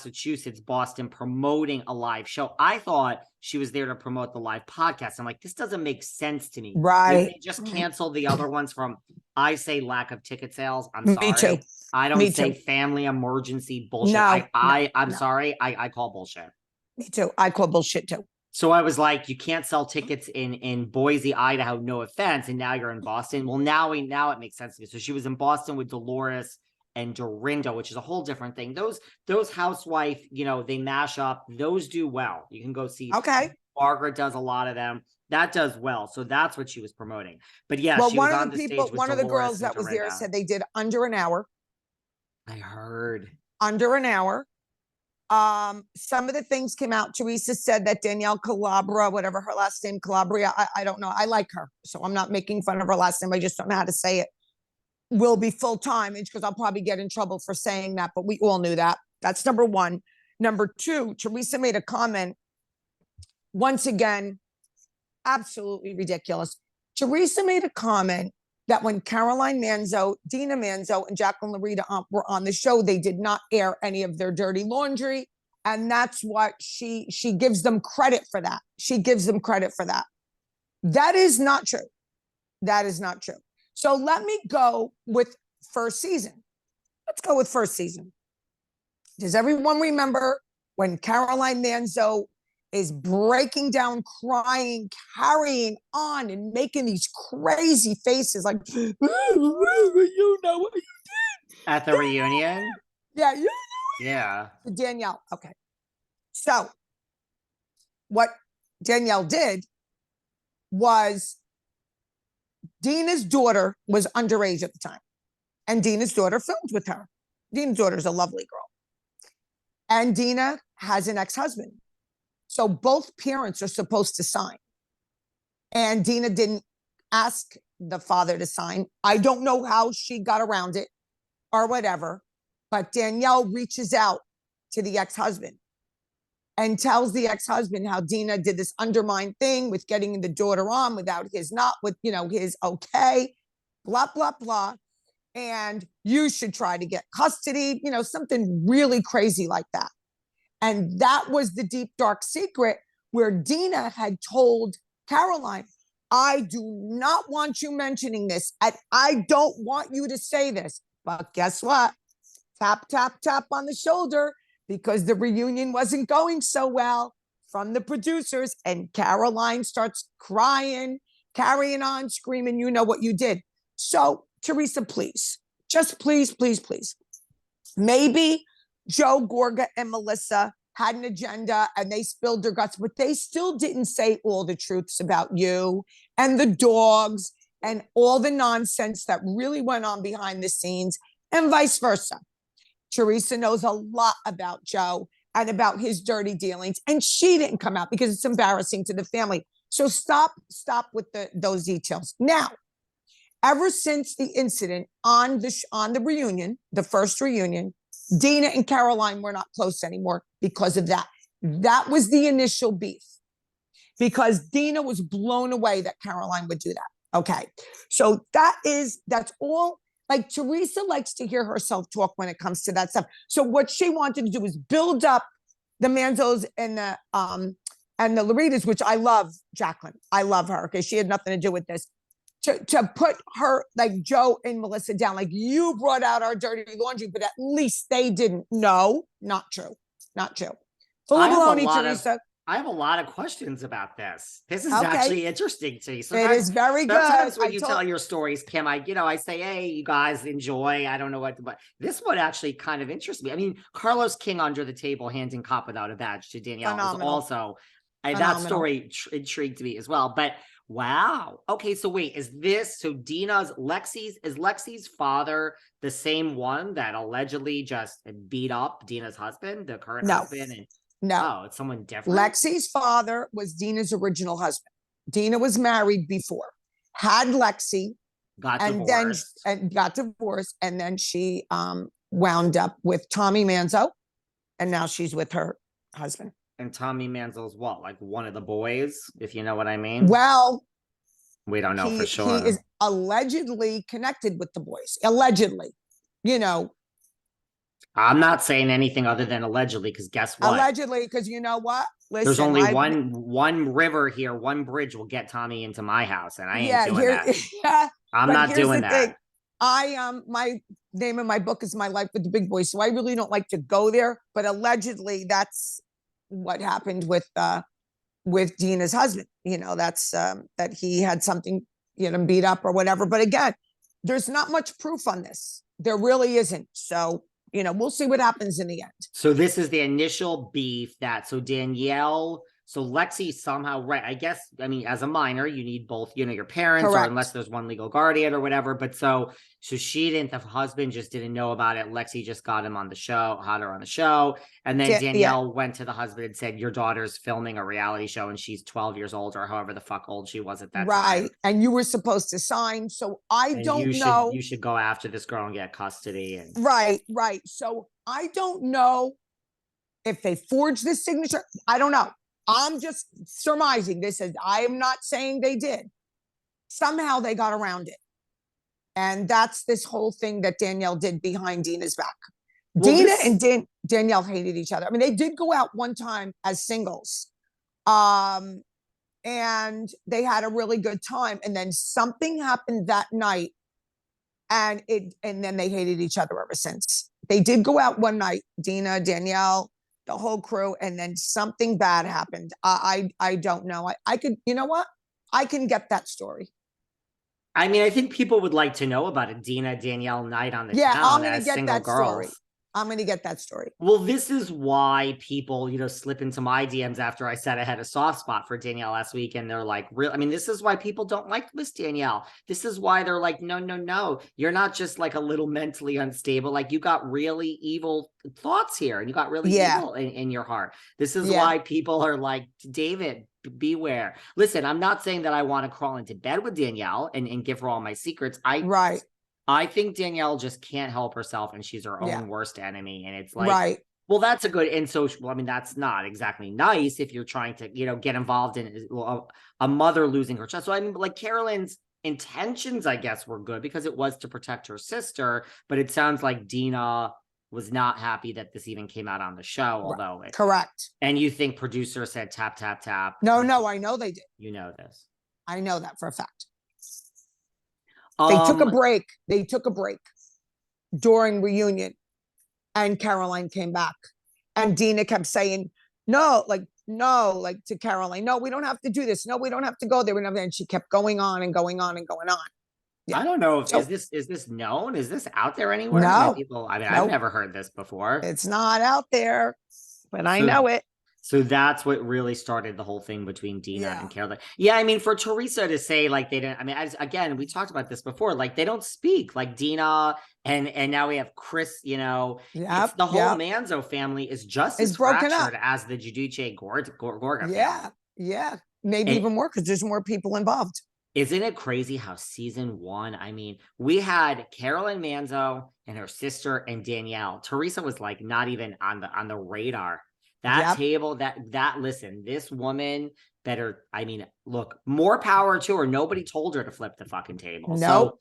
Massachusetts, Boston, promoting a live show. I thought she was there to promote the live podcast. I'm like, this doesn't make sense to me. Right. They just cancel the other ones from, I say, lack of ticket sales. I'm Me sorry. too. I don't Me say too. family emergency bullshit. No, I'm no. sorry. I call bullshit. Me too. I call bullshit too. So I was like, you can't sell tickets in Boise, Idaho, no offense, and now you're in Boston. Well, now it makes sense to me. So she was in Boston with Dolores and Dorinda, which is a whole different thing. Those housewife, they mash up. Those do well. You can go see. Okay. Margaret does a lot of them. That does well. So that's what she was promoting. But yeah, well, she was on the stage with one of the Dolores girls that was there Dorinda. said they did under an hour. I heard. Under an hour. Some of the things came out. Teresa said that Danielle Calabria, whatever her last name, Calabria, I don't know. I like her. So I'm not making fun of her last name. I just don't know how to say it. Will be full-time because I'll probably get in trouble for saying that, but we all knew that. That's number one. Number two, Teresa made a comment. Once again, absolutely ridiculous. Teresa made a comment that when Caroline Manzo, Dina Manzo, and Jacqueline Laurita were on the show, they did not air any of their dirty laundry. And that's what she gives them credit for that. She gives them credit for that. That is not true. That is not true. So let me go with first season. Let's go with first season. Does everyone remember when Caroline Manzo is breaking down, crying, carrying on, and making these crazy faces like, you know what you did? At the reunion? Yeah, you know. Yeah. Danielle. Okay. So what Danielle did was Dina's daughter was underage at the time. And Dina's daughter filmed with her. Dina's daughter is a lovely girl. And Dina has an ex-husband. So both parents are supposed to sign. And Dina didn't ask the father to sign. I don't know how she got around it or whatever, but Danielle reaches out to the ex-husband and tells the ex-husband how Dina did this undermined thing with getting the daughter on without his his okay, blah, blah, blah. And you should try to get custody, something really crazy like that. And that was the deep, dark secret where Dina had told Caroline, I do not want you mentioning this. And I don't want you to say this. But guess what? Tap, tap, tap on the shoulder because the reunion wasn't going so well from the producers. And Caroline starts crying, carrying on, screaming, you know what you did. So, Teresa, please, just please, please, please. Maybe Joe, Gorga, and Melissa had an agenda and they spilled their guts, but they still didn't say all the truths about you and the dogs and all the nonsense that really went on behind the scenes and vice versa. Teresa knows a lot about Joe and about his dirty dealings, and she didn't come out because it's embarrassing to the family. So stop with those details. Now, ever since the incident on the reunion, the first reunion, Dina and Caroline were not close anymore because of that. That was the initial beef because Dina was blown away that Caroline would do that. Okay. So that's all. Like Teresa likes to hear herself talk when it comes to that stuff. So what she wanted to do is build up the Manzos and the Lauritas, which I love, Jacqueline. I love her because she had nothing to do with this. To put her, like Joe and Melissa down, like you brought out our dirty laundry, but at least they didn't. No, not true. Not true. Full of baloney, Teresa. I have a lot of questions about this. This is actually interesting to me. It is very good. Sometimes when you tell your stories, Kim, I say, hey, you guys enjoy. I don't know what, but this one actually kind of interests me. I mean, Carlos King under the table, handing cop without a badge to Danielle was also, that story intrigued me as well. But wow. Okay. So wait, is Lexi's father the same one that allegedly just beat up Dina's husband, the current husband? No, it's someone different. Lexi's father was Dina's original husband. Dina was married before, had Lexi, got divorced, and then she wound up with Tommy Manzo, and now she's with her husband. And Tommy Manzo's what, like one of the boys, if you know what I mean? Well, we don't know for sure. He is allegedly connected with the boys. Allegedly, I'm not saying anything other than allegedly, because guess what? Allegedly, because you know what? Listen, there's only one river here, one bridge will get Tommy into my house, and I ain't doing that. Yeah, I'm but not here's doing the that. thing. My name in my book is My Life with the Big Boys, so I really don't like to go there. But allegedly, that's what happened with Dina's husband. You know, that's that he had something, you know, beat up or whatever. But again, there's not much proof on this. There really isn't. So, you know, we'll see what happens in the end. So this is the initial beef so Danielle, so Lexi somehow, right, I guess, I mean, as a minor, you need both, you know, your parents, Correct. or unless there's one legal guardian or whatever. But so she didn't, the husband just didn't know about it. Lexi just got him on the show, had her on the show. And then Danielle went to the husband and said, your daughter's filming a reality show and she's 12 years old, or however the fuck old she was at that time. Right. And you were supposed to sign. So I don't know. You should go after this girl and get custody. And right. So I don't know if they forged this signature. I don't know. I'm just surmising. This is, I am not saying they did. Somehow they got around it. And that's this whole thing that Danielle did behind Dina's back. Well, Dina and Danielle hated each other. I mean, they did go out one time as singles. And they had a really good time. And then something happened that night. And then they hated each other ever since. They did go out one night, Dina, Danielle, the whole crew, and then something bad happened. I don't know. I could, you know what? I can get that story. I mean, I think people would like to know about a Danielle night on the town as single girls. Story. I'm going to get that story. Well, this is why people, you know, slip into my DMs after I said I had a soft spot for Danielle last week. And they're like, real. I mean, this is why people don't like Miss Danielle. This is why they're like, no. You're not just like a little mentally unstable. Like, you got really evil thoughts here, and you got really evil in your heart. This is why people are like, David, beware. Listen, I'm not saying that I want to crawl into bed with Danielle and give her all my secrets. I think Danielle just can't help herself, and she's her own worst enemy. And it's like, well, that's a good, and so, I mean, that's not exactly nice if you're trying to, you know, get involved in a mother losing her child. So I mean, like, Carolyn's intentions, I guess, were good because it was to protect her sister, but it sounds like Dina was not happy that this even came out on the show, although correct. And you think producer said tap, tap, tap? No, I know they did. You know this. I know that for a fact. They took a break. They took a break during reunion, and Caroline came back, and Dina kept saying, no, to Caroline, no, we don't have to do this. No, we don't have to go there. And she kept going on and going on and going on. Yeah. I don't know if is this known? Is this out there anywhere? No. I've never heard this before. It's not out there, but I know it. So that's what really started the whole thing between Dina and Caroline. Yeah, I mean, for Teresa to say, like, they didn't, I mean, again, we talked about this before, like, they don't speak, like Dina and now we have Chris, you know, it's the whole Manzo family is just as fractured as the Giudice Gorga family. Yeah. Maybe even more, because there's more people involved. Isn't it crazy how season 1, I mean, we had Caroline Manzo and her sister and Danielle. Teresa was like not even on the radar. That table, listen, this woman better, I mean, look, more power to her. Nobody told her to flip the fucking table. No.